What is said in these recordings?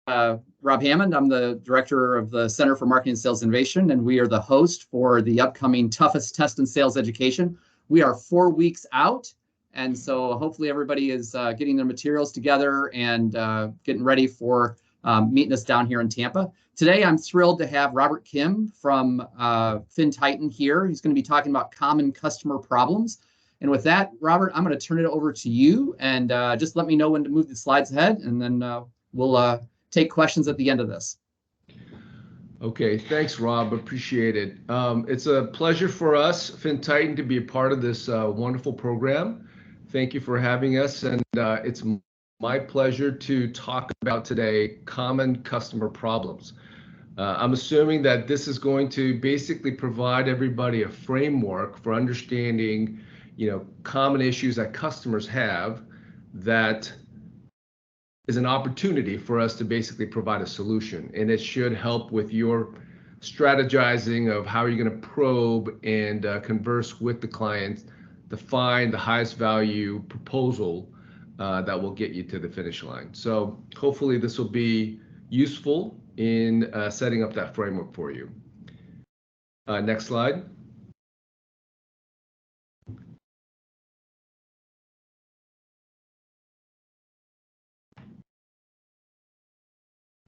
Rob Hammond. I'm the director of the Center for Marketing and Sales Innovation, and we are the host for the upcoming Toughest Test in Sales Education. We are 4 weeks out, and so hopefully everybody is getting their materials together and getting ready for meeting us down here in Tampa. Today, I'm thrilled to have Robert Kim from FinTitan here. He's going to be talking about common customer problems. And with that, Robert, I'm going to turn it over to you, and just let me know when to move the slides ahead, and then we'll take questions at the end of this. Okay, thanks, Rob. Appreciate it. It's a pleasure for us, FinTitan, to be a part of this wonderful program. Thank you for having us, and it's my pleasure to talk about today common customer problems. I'm assuming that this is going to basically provide everybody a framework for understanding, common issues that customers have that is an opportunity for us to basically provide a solution. And it should help with your strategizing of how you're going to probe and converse with the client to find the highest value proposal that will get you to the finish line. So hopefully this will be useful in setting up that framework for you. Next slide.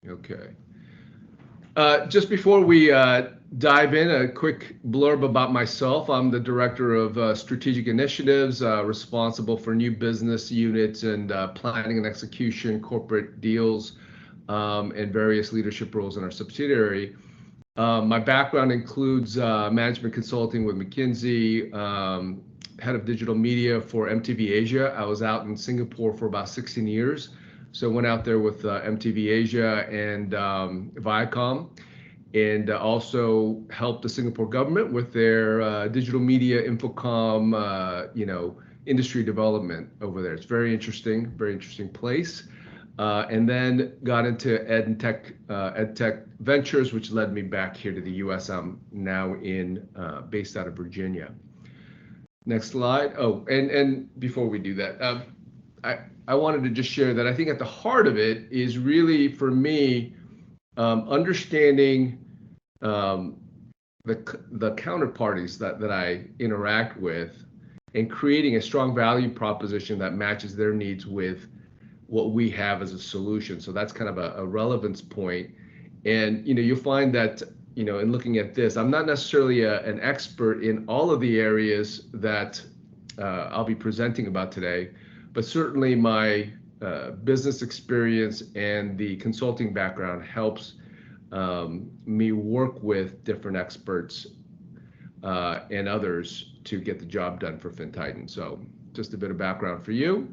Okay. Just before we dive in, a quick blurb about myself. I'm the director of strategic initiatives, responsible for new business units and planning and execution, corporate deals, and various leadership roles in our subsidiary. My background includes management consulting with McKinsey, head of digital media for MTV Asia. I was out in Singapore for about 16 years. So went out there with MTV Asia and Viacom, and also helped the Singapore government with their digital media infocom, industry development over there. It's very interesting place. And then got into EdTech ventures, which led me back here to the U.S. I'm now based out of Virginia. Next slide. Oh, and before we do that, I wanted to just share that I think at the heart of it is really, for me, understanding the counterparties that I interact with and creating a strong value proposition that matches their needs with what we have as a solution. So that's kind of a relevance point. And you'll find that in looking at this, I'm not necessarily an expert in all of the areas that I'll be presenting about today, but certainly my business experience and the consulting background helps me work with different experts and others to get the job done for FinTitan. So just a bit of background for you.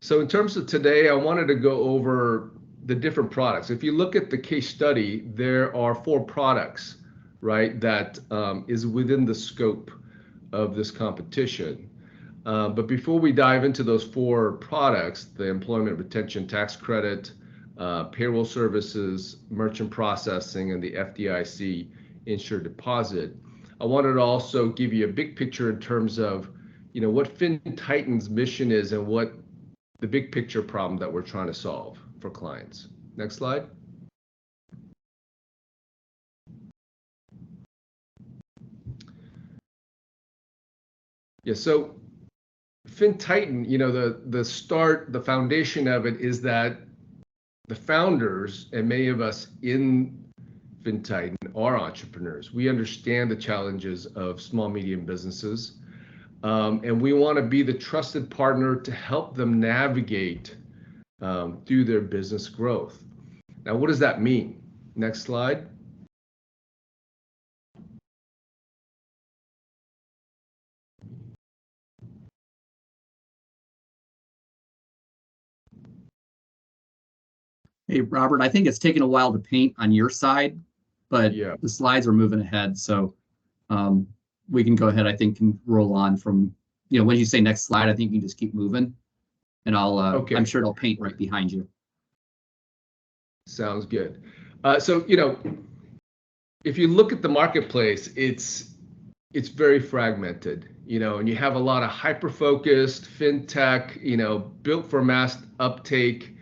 So in terms of today, I wanted to go over the different products. If you look at the case study, there are 4 products, right, that is within the scope of this competition. But before we dive into those 4 products, the employment retention tax credit, payroll services, merchant processing, and the FDIC insured deposit, I wanted to also give you a big picture in terms of what FinTitan's mission is and what the big picture problem that we're trying to solve for clients. Next slide. Yeah, so FinTitan, the foundation of it is that the founders and many of us in FinTitan are entrepreneurs. We understand the challenges of small, medium businesses, and we want to be the trusted partner to help them navigate through their business growth. Now, what does that mean? Next slide. Hey, Robert, I think it's taking a while to paint on your side, but Yeah. the slides are moving ahead. So we can go ahead, I think, and roll on from, when you say next slide, I think you can just keep moving, and Okay. I'm sure it'll paint right behind you. Sounds good. So, if you look at the marketplace, it's it's very fragmented, and you have a lot of hyper-focused fintech, built for mass uptake,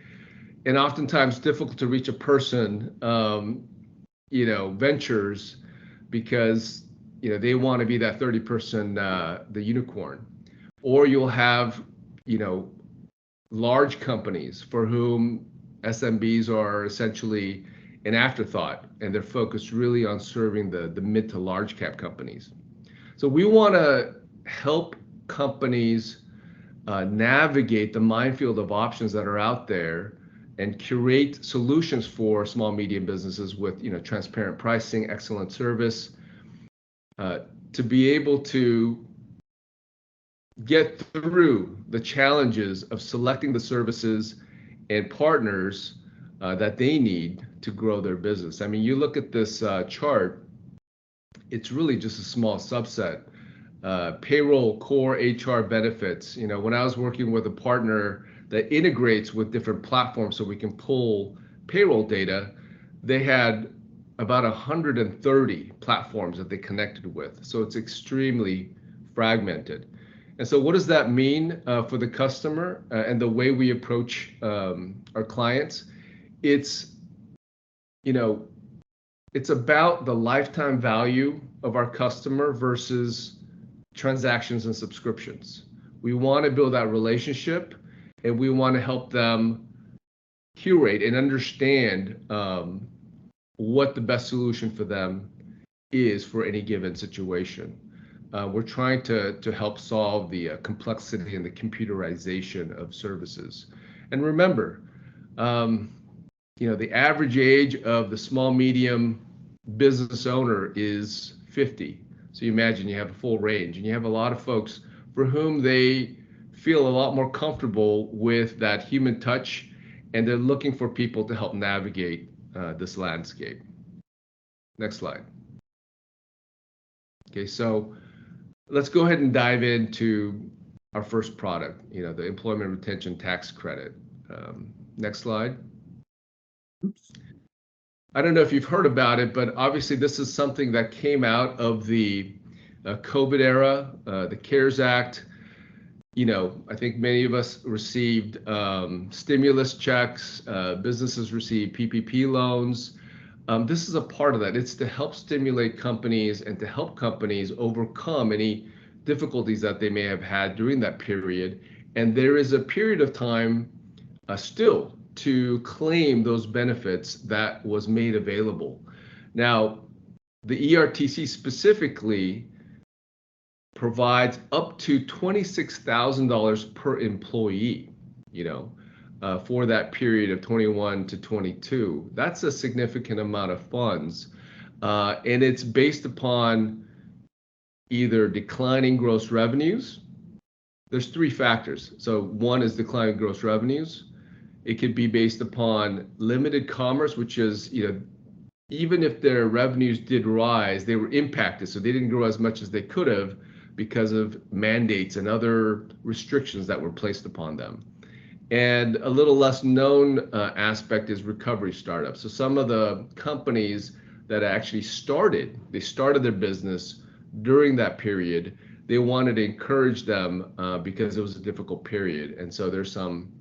and oftentimes difficult to reach a person, ventures, because they want to be that 30-person, the unicorn. Or you'll have large companies for whom SMBs are essentially an afterthought, and they're focused really on serving the mid to large cap companies. So we want to help companies navigate the minefield of options that are out there and curate solutions for small medium businesses with transparent pricing, excellent service, to be able to get through the challenges of selecting the services and partners that they need to grow their business. I mean, you look at this chart, it's really just a small subset. Payroll, core HR benefits. When I was working with a partner that integrates with different platforms so we can pull payroll data, they had about 130 platforms that they connected with. So it's extremely fragmented. And so what does that mean for the customer and the way we approach our clients? It's about the lifetime value of our customer versus transactions and subscriptions. We want to build that relationship, and we want to help them curate and understand what the best solution for them is for any given situation. We're trying to help solve the complexity and the computerization of services. And remember, the average age of the small medium business owner is 50. So you imagine you have a full range, and you have a lot of folks for whom they feel a lot more comfortable with that human touch, and they're looking for people to help navigate this landscape. Next slide. Okay, so let's go ahead and dive into our first product, the Employment Retention Tax Credit. Next slide. Oops. I don't know if you've heard about it, but obviously this is something that came out of the COVID era, the CARES Act. I think many of us received stimulus checks, businesses received PPP loans. This is a part of that. It's to help stimulate companies and to help companies overcome any difficulties that they may have had during that period. And there is a period of time still to claim those benefits that was made available. Now, the ERTC specifically provides up to $26,000 per employee, for that period of 21 to 22. That's a significant amount of funds. And it's based upon either declining gross revenues. There's three factors. So one is declining gross revenues. It could be based upon limited commerce, which is, even if their revenues did rise, they were impacted. So they didn't grow as much as they could have because of mandates and other restrictions that were placed upon them. And a little less known aspect is recovery startups. So some of the companies that actually started their business during that period, they wanted to encourage them because it was a difficult period. And so there's some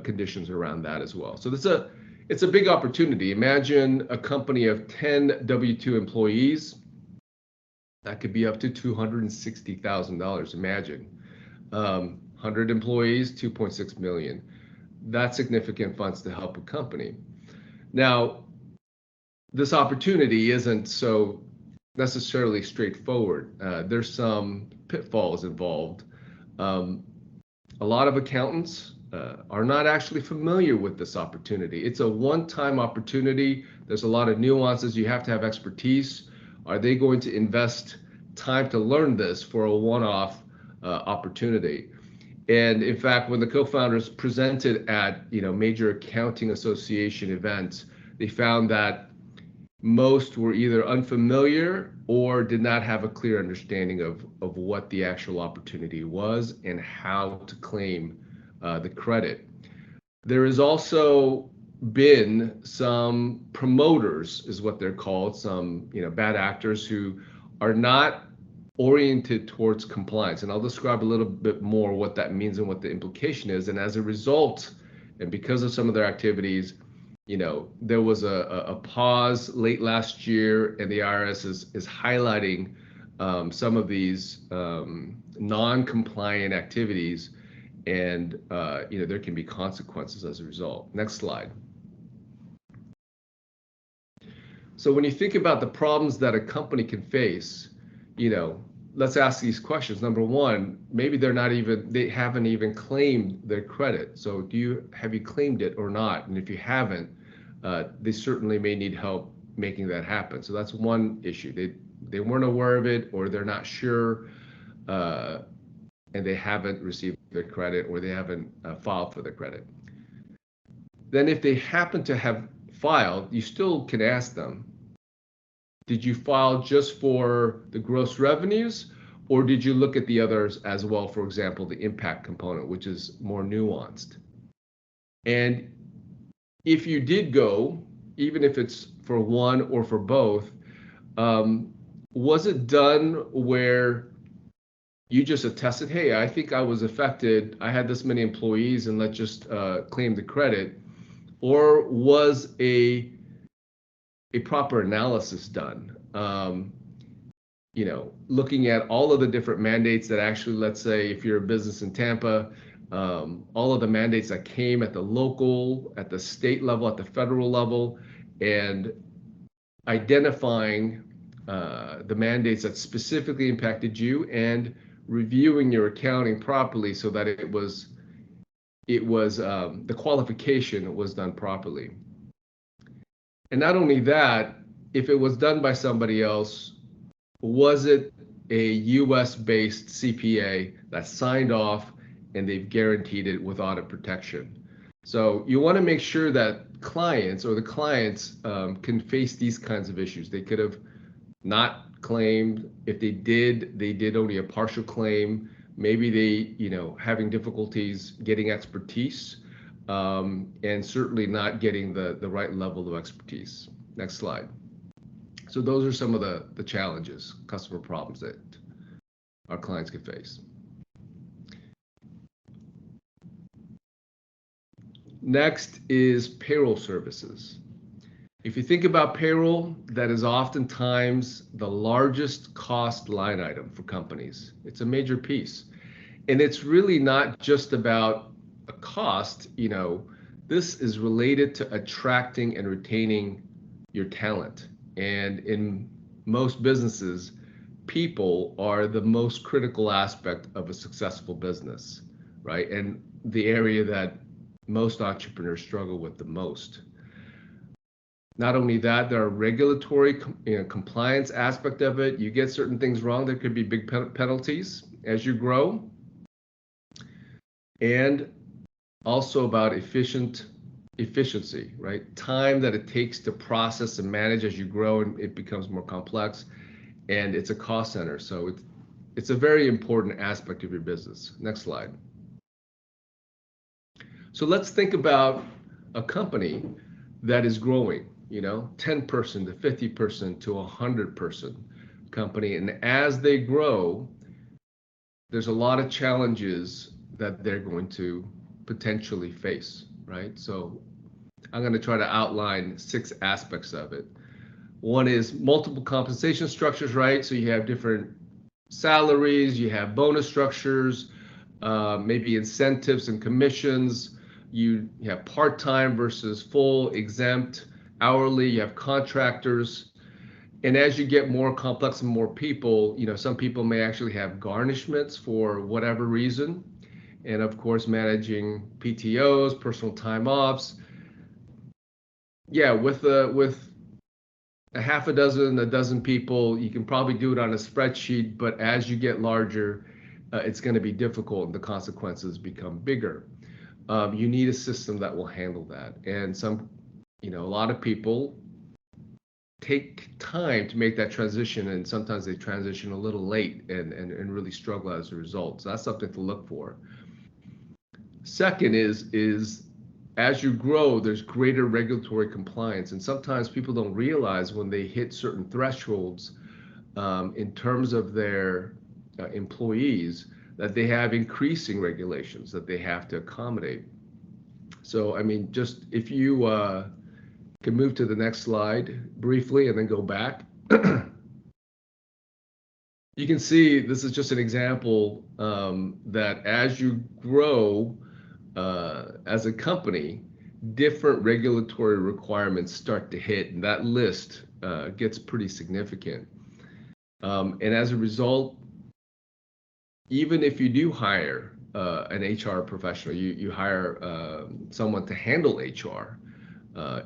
conditions around that as well. So it's a big opportunity. Imagine a company of 10 W-2 employees. That could be up to $260,000. Imagine 100 employees, 2.6 million. That's significant funds to help a company. Now, this opportunity isn't so necessarily straightforward. There's some pitfalls involved. A lot of accountants are not actually familiar with this opportunity. It's a one-time opportunity. There's a lot of nuances. You have to have expertise. Are they going to invest time to learn this for a one-off opportunity? And in fact, when the co-founders presented at major accounting association events, they found that most were either unfamiliar or did not have a clear understanding of what the actual opportunity was and how to claim the credit. There has also been some promoters, is what they're called, some bad actors who are not oriented towards compliance. And I'll describe a little bit more what that means and what the implication is. And as a result, and because of some of their activities, there was a pause late last year, and the IRS is highlighting some of these non-compliant activities, and there can be consequences as a result. Next slide. So when you think about the problems that a company can face, let's ask these questions. Number one, maybe they haven't even claimed their credit. So have you claimed it or not? And if you haven't, they certainly may need help making that happen. So that's one issue. They weren't aware of it, or they're not sure, and they haven't received their credit, or they haven't filed for their credit. Then if they happen to have filed, you still can ask them, did you file just for the gross revenues, or did you look at the others as well? For example, the impact component, which is more nuanced. And if you did go, even if it's for one or for both, was it done where you just attested, hey, I think I was affected, I had this many employees, and let's just claim the credit? Or was a proper analysis done? Looking at all of the different mandates that actually, let's say if you're a business in Tampa, all of the mandates that came at the local, at the state level, at the federal level, and identifying the mandates that specifically impacted you, and reviewing your accounting properly so that it was the qualification was done properly. And not only that, if it was done by somebody else, was it a US-based CPA that signed off and they've guaranteed it with audit protection? So you want to make sure that the clients can face these kinds of issues. They could have not claimed. If they did only a partial claim. Maybe they, having difficulties getting expertise, and certainly not getting the right level of expertise. Next slide. So those are some of the challenges, customer problems that our clients could face. Next is payroll services. If you think about payroll, that is oftentimes the largest cost line item for companies. It's a major piece. And it's really not just about a cost, this is related to attracting and retaining your talent. And in most businesses, people are the most critical aspect of a successful business, right? And the area that most entrepreneurs struggle with the most. Not only that, there are regulatory compliance aspect of it. You get certain things wrong, there could be big penalties as you grow. And also about efficiency, right? Time that it takes to process and manage as you grow, and it becomes more complex, and it's a cost center. So it's a very important aspect of your business. Next slide. So let's think about a company that is growing, 10 person to 50 person to 100 person company. And as they grow, there's a lot of challenges that they're going to potentially face, right? So I'm going to try to outline 6 aspects of it. One is multiple compensation structures, right? So you have different salaries, you have bonus structures, maybe incentives and commissions. You have part-time versus full, exempt, hourly, you have contractors. And as you get more complex and more people, some people may actually have garnishments for whatever reason. And of course, managing PTOs, personal time offs. Yeah, with a half a dozen people, you can probably do it on a spreadsheet, but as you get larger, it's going to be difficult and the consequences become bigger. You need a system that will handle that. And a lot of people take time to make that transition, and sometimes they transition a little late and really struggle as a result. So that's something to look for. Second is as you grow, there's greater regulatory compliance, and sometimes people don't realize when they hit certain thresholds, in terms of their employees, that they have increasing regulations that they have to accommodate. So, I mean, just if you can move to the next slide briefly and then go back. You can see this is just an example that as you grow as a company, different regulatory requirements start to hit, and that list gets pretty significant. And as a result, even if you do hire an HR professional, you hire someone to handle HR,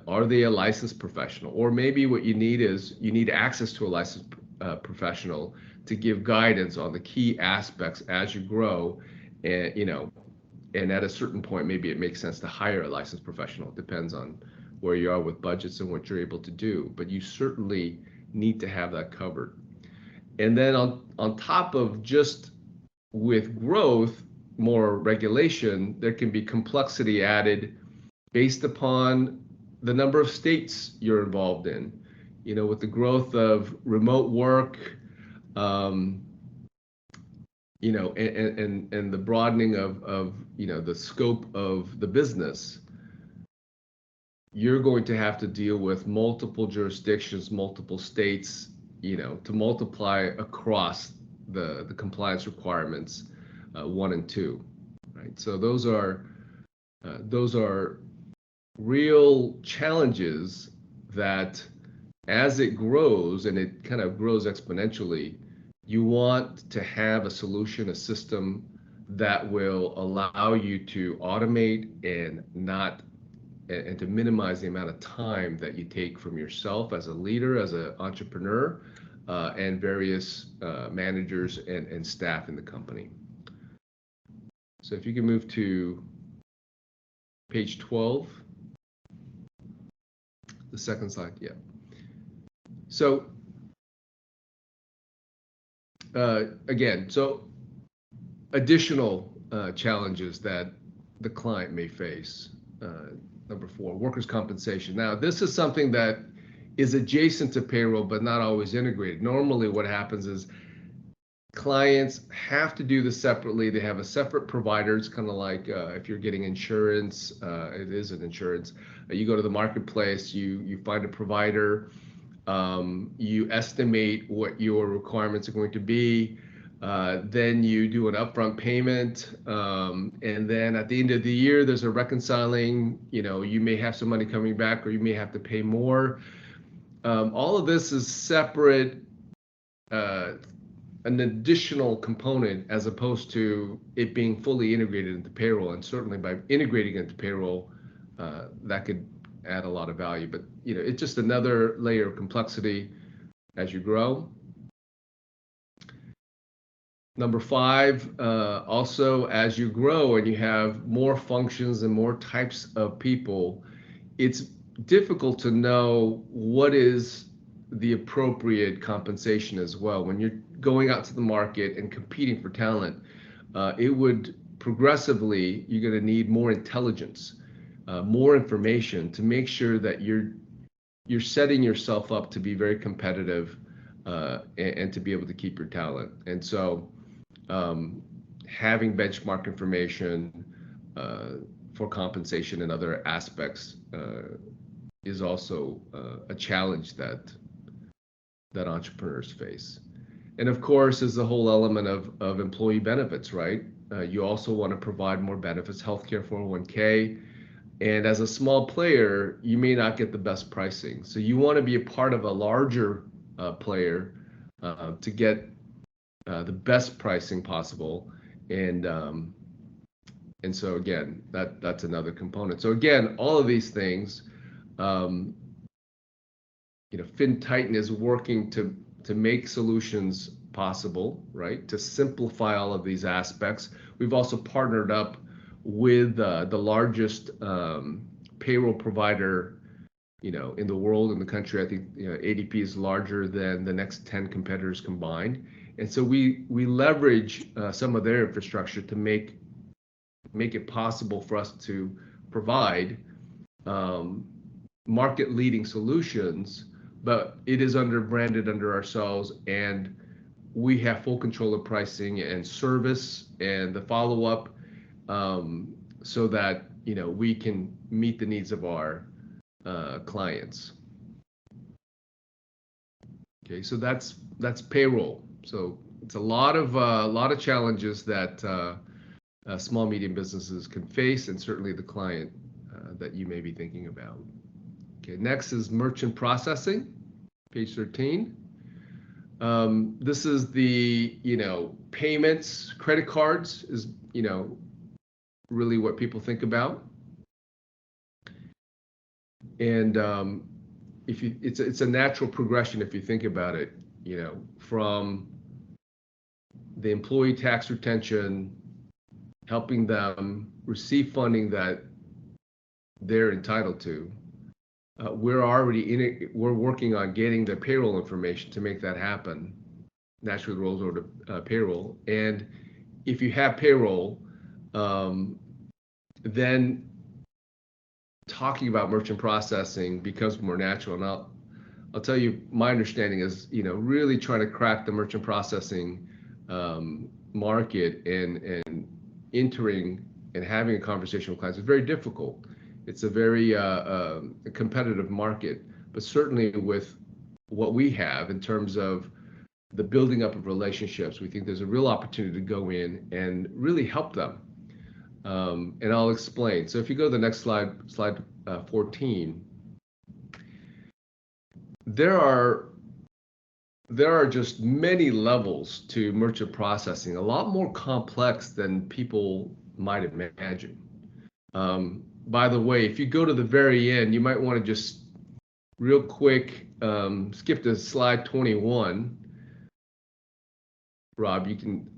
are they a licensed professional? Or maybe what you need is you need access to a licensed professional to give guidance on the key aspects as you grow, and and at a certain point, maybe it makes sense to hire a licensed professional. It depends on where you are with budgets and what you're able to do, but you certainly need to have that covered. And then on top of just with growth, more regulation, there can be complexity added based upon the number of states you're involved in. With the growth of remote work, and the broadening of the scope of the business, you're going to have to deal with multiple jurisdictions, multiple states, to multiply across the compliance requirements 1 and 2, right? So those are real challenges that as it grows, and it kind of grows exponentially, you want to have a solution, a system that will allow you to automate and to minimize the amount of time that you take from yourself as a leader, as an entrepreneur, and various managers and staff in the company. So if you can move to page 12, the second slide, yeah. So again, so additional challenges that the client may face. Number 4, workers' compensation. Now, this is something that is adjacent to payroll, but not always integrated. Normally what happens is clients have to do this separately. They have a separate provider. It's kind of like if you're getting insurance, it is an insurance. You go to the marketplace, you find a provider, you estimate what your requirements are going to be, then you do an upfront payment, and then at the end of the year, there's a reconciling. You may have some money coming back, or you may have to pay more. All of this is separate, an additional component, as opposed to it being fully integrated into payroll. And certainly by integrating into payroll, that could add a lot of value. But it's just another layer of complexity as you grow. Number 5, also as you grow and you have more functions and more types of people, it's difficult to know what is the appropriate compensation as well. When you're going out to the market and competing for talent, it would progressively, you're going to need more intelligence, more information to make sure that you're setting yourself up to be very competitive, and to be able to keep your talent. And so having benchmark information for compensation and other aspects is also a challenge that entrepreneurs face. And of course is the whole element of employee benefits, right? You also want to provide more benefits, healthcare, 401k. And as a small player, you may not get the best pricing. So you want to be a part of a larger player to get the best pricing possible. And so again, that's another component. So again, all of these things, FinTitan is working to make solutions possible, right? To simplify all of these aspects. We've also partnered up with the largest payroll provider, in the world, in the country. I think ADP is larger than the next 10 competitors combined, and so we leverage some of their infrastructure to make it possible for us to provide market-leading solutions but it is branded under ourselves, and we have full control of pricing and service and the follow-up, so that we can meet the needs of our clients. Okay, so that's payroll. So it's a lot of challenges that small medium businesses can face, and certainly the client that you may be thinking about. Okay, next is merchant processing, page 13. This is the payments, credit cards is really what people think about, and it's a natural progression if you think about it, from the employee tax retention, helping them receive funding that they're entitled to. We're working on getting the payroll information to make that happen. Naturally rolls over to payroll, and if you have payroll, then talking about merchant processing becomes more natural. And I'll tell you, my understanding is, really trying to crack the merchant processing market and entering and having a conversation with clients is very difficult. It's a very competitive market, but certainly with what we have in terms of the building up of relationships, we think there's a real opportunity to go in and really help them. And I'll explain. So if you go to the next slide 14, there are just many levels to merchant processing, a lot more complex than people might imagine. By the way, if you go to the very end, you might want to just real quick skip to slide 21. Rob,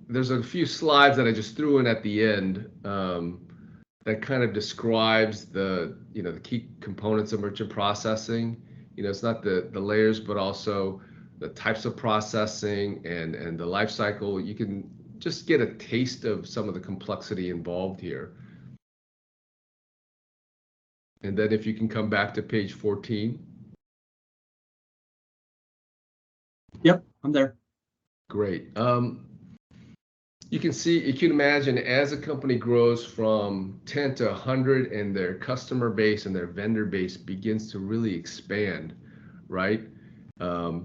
there's a few slides that I just threw in at the end that kind of describes the key components of merchant processing. It's not the layers, but also the types of processing and the life cycle. You can just get a taste of some of the complexity involved here. And then if you can come back to page 14. Yep, I'm there. Great. You can imagine as a company grows from 10 to 100 and their customer base and their vendor base begins to really expand, right?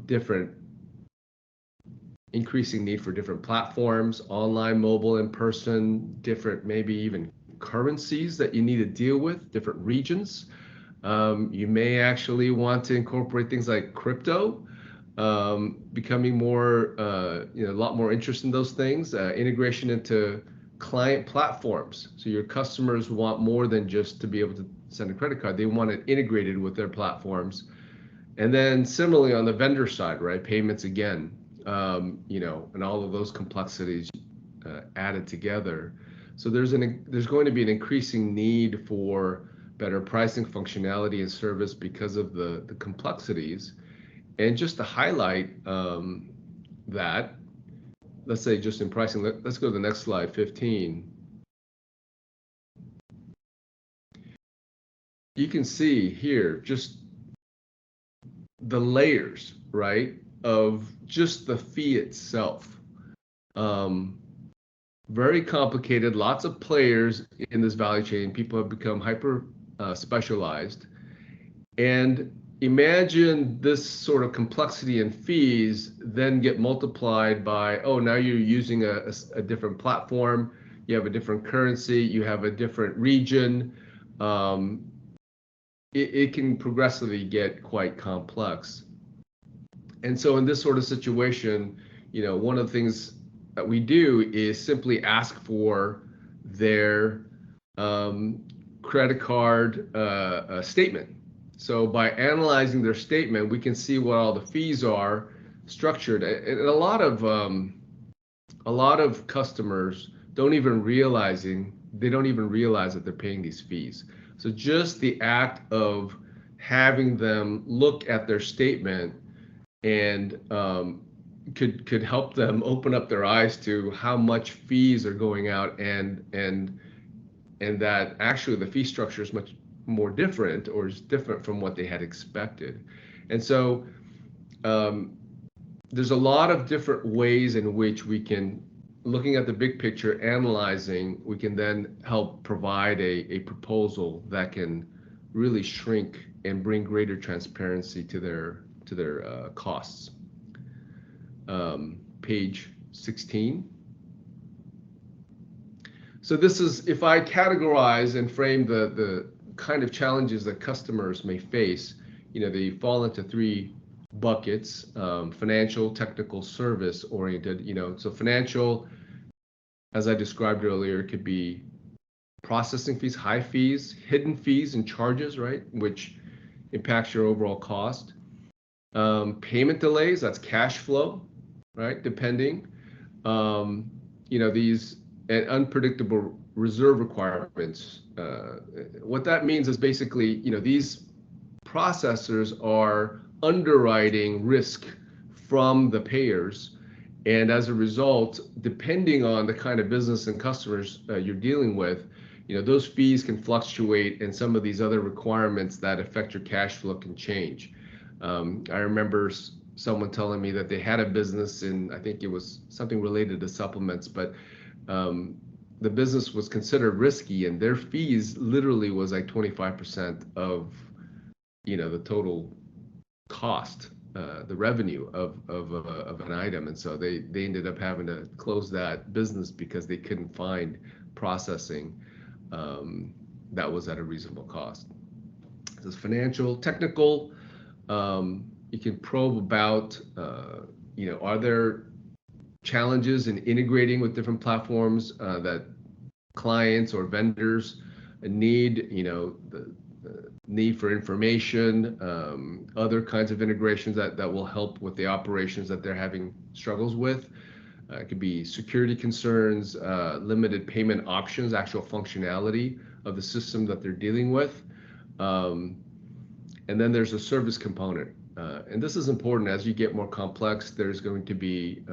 Different increasing need for different platforms, online, mobile, in person, different maybe even currencies that you need to deal with, different regions. You may actually want to incorporate things like crypto, becoming more, a lot more interest in those things, integration into client platforms. So your customers want more than just to be able to send a credit card. They want it integrated with their platforms. And then similarly on the vendor side, right? Payments again, and all of those complexities added together. So there's going to be an increasing need for better pricing, functionality, and service because of the complexities. And just to highlight that, let's say just in pricing, let's go to the next slide, 15. You can see here just the layers, right, of just the fee itself. Very complicated, lots of players in this value chain. People have become hyper specialized. And imagine this sort of complexity and fees then get multiplied by, now you're using a different platform, you have a different currency, you have a different region. It can progressively get quite complex. And so in this sort of situation, one of the things that we do is simply ask for their credit card statement. So by analyzing their statement, we can see what all the fees are structured. And a lot of customers don't even realize that they're paying these fees. So just the act of having them look at their statement and could help them open up their eyes to how much fees are going out, and that actually the fee structure is much more different, or is different from what they had expected. And so there's a lot of different ways in which we can, looking at the big picture, analyzing, we can then help provide a proposal that can really shrink and bring greater transparency to their costs. Page 16. So this is, if I categorize and frame the kind of challenges that customers may face, they fall into three buckets: financial, technical, service oriented. So financial, as I described earlier, could be processing fees, high fees, hidden fees and charges, right, which impacts your overall cost. Payment delays, that's cash flow, right, depending. These and unpredictable reserve requirements. What that means is basically, these processors are underwriting risk from the payers, and as a result, depending on the kind of business and customers you're dealing with, those fees can fluctuate, and some of these other requirements that affect your cash flow can change. I remember someone telling me that they had a business in, I think it was something related to supplements, but the business was considered risky, and their fees literally was like 25% of the total cost, the revenue of an item. And so they ended up having to close that business because they couldn't find processing that was at a reasonable cost. This is financial. Technical, you can probe about, are there challenges in integrating with different platforms that clients or vendors need, the need for information, other kinds of integrations that will help with the operations that they're having struggles with. It could be security concerns, limited payment options, actual functionality of the system that they're dealing with. And then there's a service component. And this is important. As you get more complex, there's going to be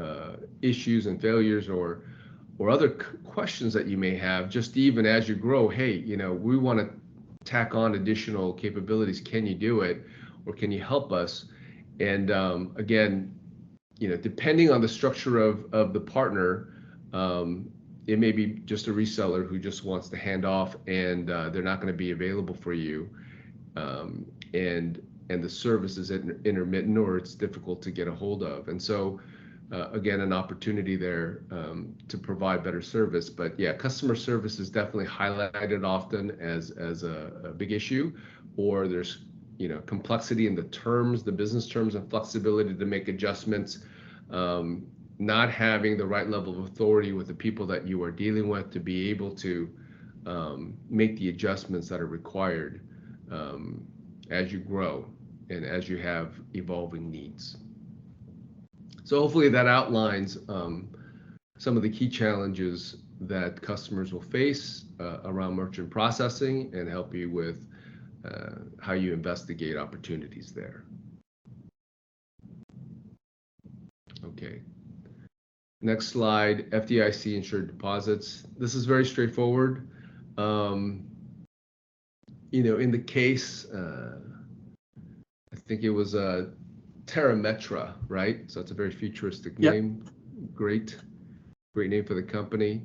issues and failures or other questions that you may have, just even as you grow. Hey, we want to tack on additional capabilities. Can you do it, or can you help us? And again, depending on the structure of the partner, it may be just a reseller who just wants to hand off, and they're not going to be available for you. And the service is intermittent, or it's difficult to get a hold of. And so, again, an opportunity there to provide better service. But yeah, customer service is definitely highlighted often as a big issue, or there's complexity in the terms, the business terms, and flexibility to make adjustments. Not having the right level of authority with the people that you are dealing with to be able to make the adjustments that are required as you grow and as you have evolving needs. So hopefully that outlines some of the key challenges that customers will face around merchant processing, and help you with how you investigate opportunities there. Okay. Next slide, FDIC insured deposits. This is very straightforward. In the case, I think it was Terrametra, right? So it's a very futuristic name. Great name for the company.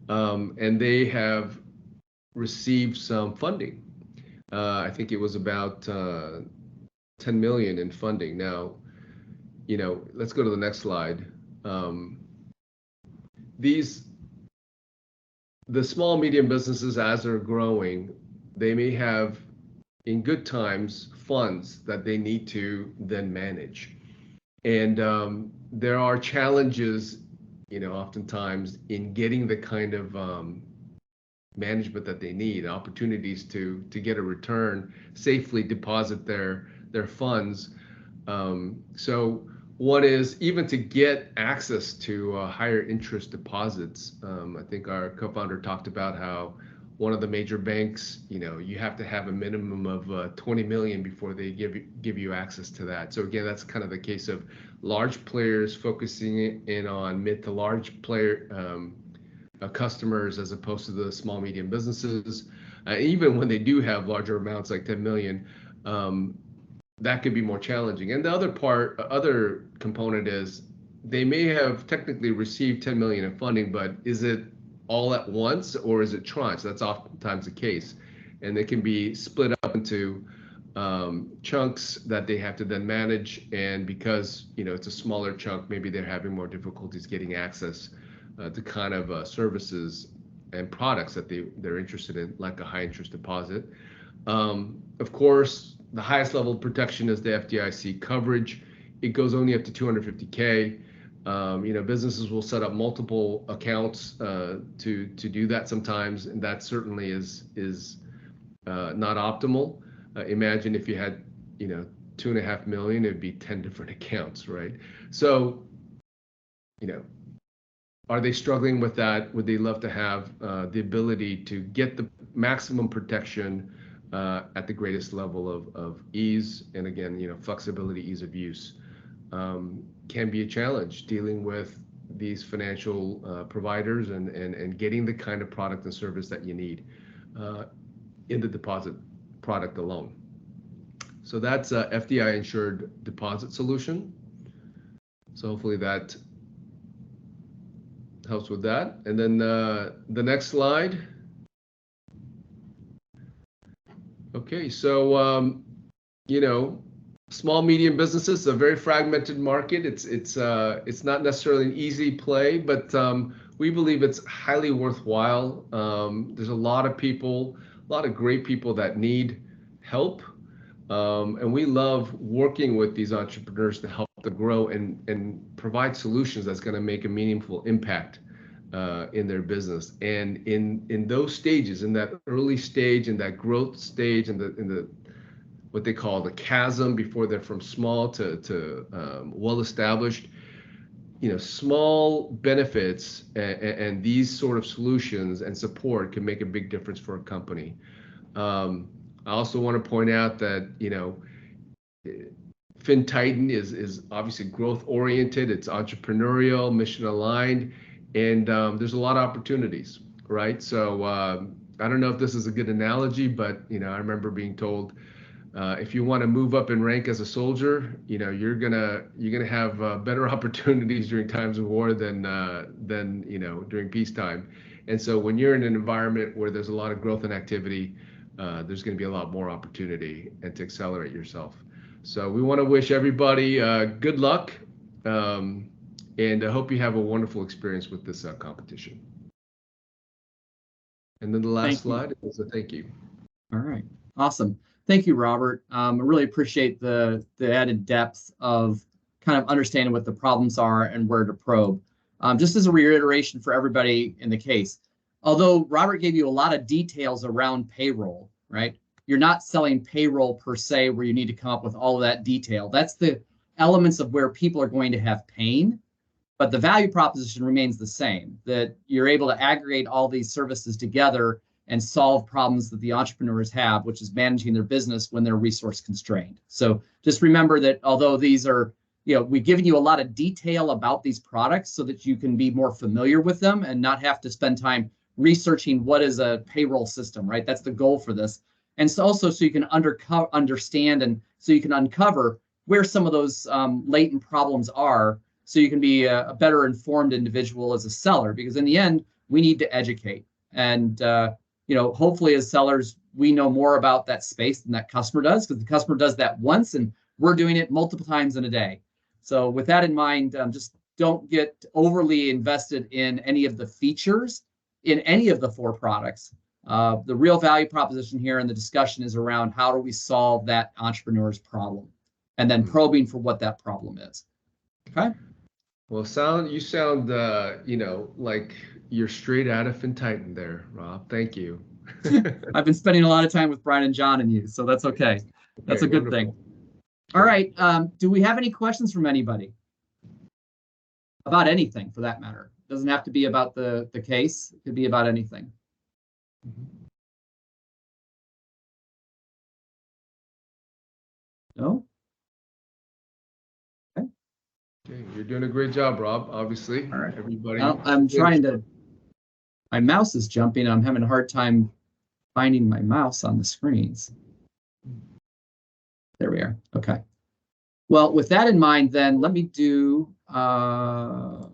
And they have received some funding. I think it was about 10 million in funding. Now, let's go to the next slide. The small, medium businesses, as they're growing, they may have, in good times, funds that they need to then manage. And there are challenges, oftentimes in getting the kind of management that they need, opportunities to get a return, safely deposit their funds. So one is even to get access to higher interest deposits. I think our co-founder talked about how one of the major banks, you have to have a minimum of 20 million before they give you access to that. So again, that's kind of the case of large players focusing in on mid to large player customers, as opposed to the small, medium businesses. Even when they do have larger amounts like 10 million, that could be more challenging. And the other component is they may have technically received 10 million in funding, but is it all at once or is it tranche? That's oftentimes the case. And they can be split up into chunks that they have to then manage. And because, it's a smaller chunk, maybe they're having more difficulties getting access to kind of services and products that they're interested in, like a high interest deposit. Of course, the highest level of protection is the FDIC coverage. It goes only up to 250K. Businesses will set up multiple accounts to do that sometimes, and that certainly is not optimal. Imagine if you had 2.5 million, it'd be 10 different accounts, right? So, are they struggling with that? Would they love to have the ability to get the maximum protection at the greatest level of ease? And again, flexibility, ease of use can be a challenge dealing with these financial providers and getting the kind of product and service that you need in the deposit product alone. So that's a FDI insured deposit solution. So hopefully that helps with that. And then the next slide. Okay, so small medium businesses is a very fragmented market. It's not necessarily an easy play, but we believe it's highly worthwhile. There's a lot of people, a lot of great people that need help, and we love working with these entrepreneurs to help them grow and provide solutions that's going to make a meaningful impact in their business. And in those stages, in that early stage, in that growth stage, in the what they call the chasm before they're from small to well established, small benefits and these sort of solutions and support can make a big difference for a company. I also want to point out that FinTitan is obviously growth oriented, it's entrepreneurial, mission aligned, and there's a lot of opportunities, right? So I don't know if this is a good analogy, but I remember being told, if you want to move up in rank as a soldier, you're gonna have better opportunities during times of war than during peacetime. And so when you're in an environment where there's a lot of growth and activity, there's going to be a lot more opportunity and to accelerate yourself. So we want to wish everybody good luck, and I hope you have a wonderful experience with this competition. And then the last slide is a thank you. All right, awesome. Thank you, Robert. I really appreciate the added depth of kind of understanding what the problems are and where to probe. Just as a reiteration for everybody in the case, although Robert gave you a lot of details around payroll, right? You're not selling payroll per se where you need to come up with all of that detail. That's the elements of where people are going to have pain, but the value proposition remains the same, that you're able to aggregate all these services together and solve problems that the entrepreneurs have, which is managing their business when they're resource constrained. So just remember that although these are, we've given you a lot of detail about these products so that you can be more familiar with them and not have to spend time researching what is a payroll system, right? That's the goal for this. And so also so you can understand and so you can uncover where some of those latent problems are, so you can be a better informed individual as a seller, because in the end, we need to educate. And hopefully as sellers, we know more about that space than that customer does, because the customer does that once and we're doing it multiple times in a day. So with that in mind, just don't get overly invested in any of the features in any of the 4 products. The real value proposition here in the discussion is around how do we solve that entrepreneur's problem, and then probing for what that problem is. Okay. Well, you sound like you're straight out of FinTitan there, Rob. Thank you. I've been spending a lot of time with Brian and John and you, so that's okay. That's a good thing. All right. Do we have any questions from anybody? About anything, for that matter. Doesn't have to be about the case. It could be about anything. No? Okay. Okay, you're doing a great job, Rob, obviously. All right. Everybody. Well, I'm trying to, my mouse is jumping. I'm having a hard time finding my mouse on the screens. There we are. Okay. Well, with that in mind, then let me do. I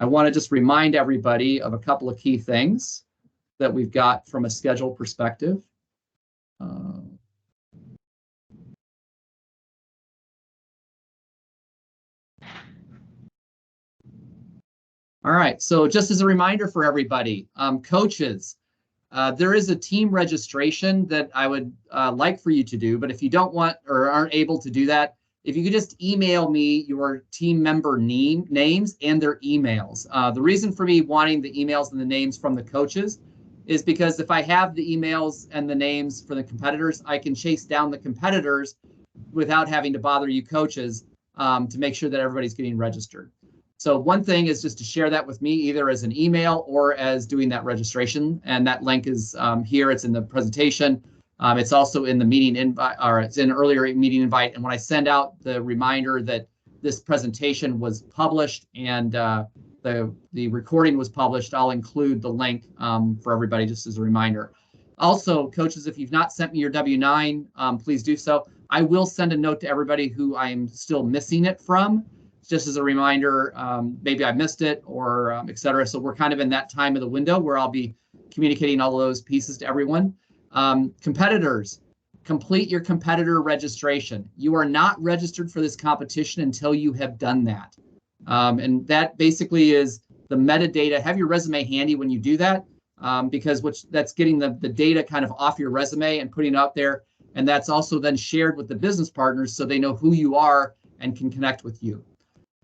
want to just remind everybody of a couple of key things that we've got from a schedule perspective. All right, so just as a reminder for everybody, coaches, there is a team registration that I would like for you to do, but if you don't want or aren't able to do that, if you could just email me your team member names and their emails. The reason for me wanting the emails and the names from the coaches is because if I have the emails and the names for the competitors, I can chase down the competitors without having to bother you coaches to make sure that everybody's getting registered. So one thing is just to share that with me either as an email or as doing that registration. And that link is here. It's in the presentation. It's also in the meeting invite, or it's in earlier meeting invite. And when I send out the reminder that this presentation was published and the recording was published, I'll include the link for everybody just as a reminder. Also, coaches, if you've not sent me your W-9, please do so. I will send a note to everybody who I'm still missing it from. Just as a reminder, maybe I missed it or et cetera. So we're kind of in that time of the window where I'll be communicating all of those pieces to everyone. Competitors, complete your competitor registration. You are not registered for this competition until you have done that. And that basically is the metadata. Have your resume handy when you do that, because that's getting the data kind of off your resume and putting it out there. And that's also then shared with the business partners so they know who you are and can connect with you.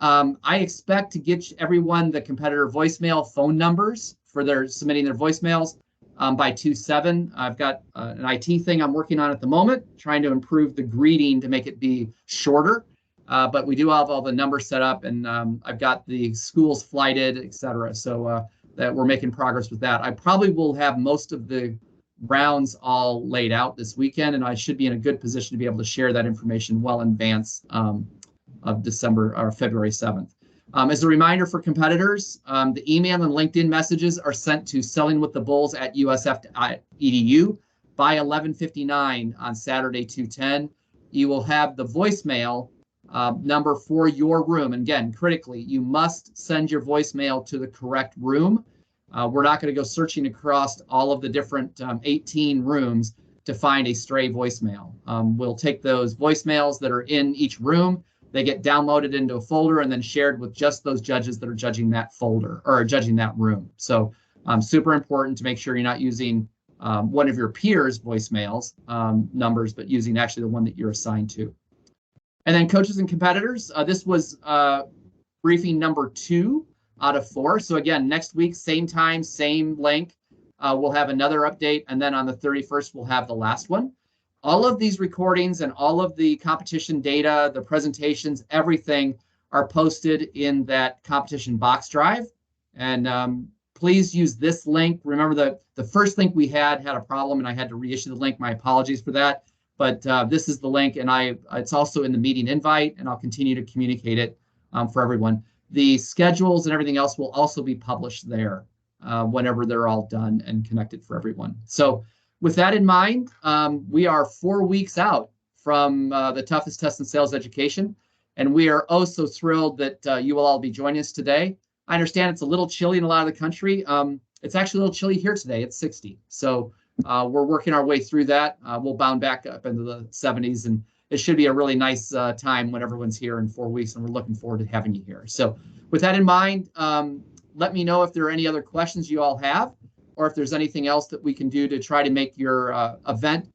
I expect to get everyone the competitor voicemail phone numbers for their submitting their voicemails by 2/7. I've got an IT thing I'm working on at the moment, trying to improve the greeting to make it be shorter. But we do have all the numbers set up, and I've got the schools flighted, et cetera. So that we're making progress with that. I probably will have most of the rounds all laid out this weekend, and I should be in a good position to be able to share that information well in advance of December or February 7th. As a reminder for competitors, the email and LinkedIn messages are sent to sellingwiththebulls@usf.edu by 11:59 on Saturday, 2/10. You will have the voicemail number for your room. And again, critically, you must send your voicemail to the correct room. We're not going to go searching across all of the different 18 rooms to find a stray voicemail. We'll take those voicemails that are in each room. They get downloaded into a folder and then shared with just those judges that are judging that folder or judging that room. So super important to make sure you're not using one of your peers' voicemails numbers, but using actually the one that you're assigned to. And then coaches and competitors, this was briefing number 2 out of 4. So again, next week, same time, same link. We'll have another update. And then on the 31st, we'll have the last one. All of these recordings and all of the competition data, the presentations, everything are posted in that competition box drive. And please use this link. Remember the first link we had a problem and I had to reissue the link. My apologies for that. But this is the link, and it's also in the meeting invite, and I'll continue to communicate it for everyone. The schedules and everything else will also be published there whenever they're all done and connected for everyone. So with that in mind, we are 4 weeks out from the toughest test in sales education, and we are oh so thrilled that you will all be joining us today. I understand it's a little chilly in a lot of the country. It's actually a little chilly here today. It's 60. So we're working our way through that. We'll bound back up into the 70s, and it should be a really nice time when everyone's here in 4 weeks, and we're looking forward to having you here. So with that in mind, let me know if there are any other questions you all have, or if there's anything else that we can do to try to make your event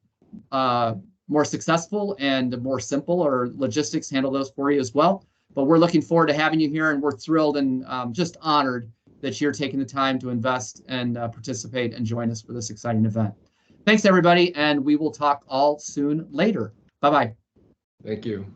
more successful and more simple, or logistics handle those for you as well. But we're looking forward to having you here, and we're thrilled and just honored that you're taking the time to invest and participate and join us for this exciting event. Thanks, everybody, and we will talk all soon later. Bye-bye. Thank you.